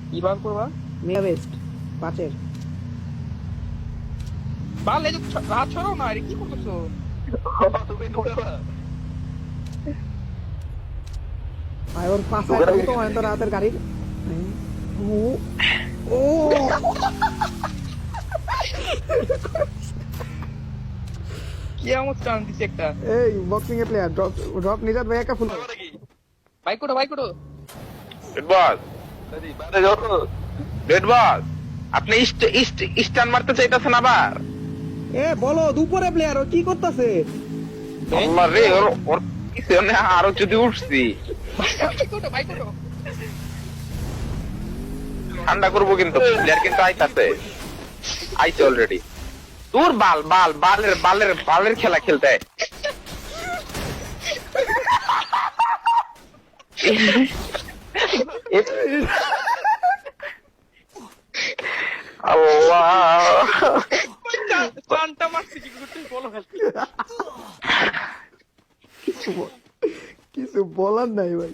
কি বার করবা? Mega best 5-এর। বাল এই যে রাত ছড়াও না, আরে কি করতেছো? তুমি ঢুকাবা ভাই ওর পাশে তো হয় তো রাতের গাড়ি। ও ও কি এমন চান দিছে একটা। এই বক্সিং এ প্লেয়ার ড্রপ ড্রপ নিজাত ভাই একা ফুল। বাইক করো। রেড বল, বারে যাও তো। রেড বল, আপনি স্টান মারতে চাইতেছেন আবার? এ বলো দুপুরে প্লেয়ার ও কি করতেছে? আল্লাহ রে, ওর পিছনে আরো যদি উঠছি বাইক করো। ঠান্ডা করবো, কিন্তু প্লেয়ার কিন্তু আইছে অলরেডি। তোর বালের খেলা খেলতে আল্লাহ। চানটা মারছি কি করতে বলো খালি। কিছু বলার নাই ভাই।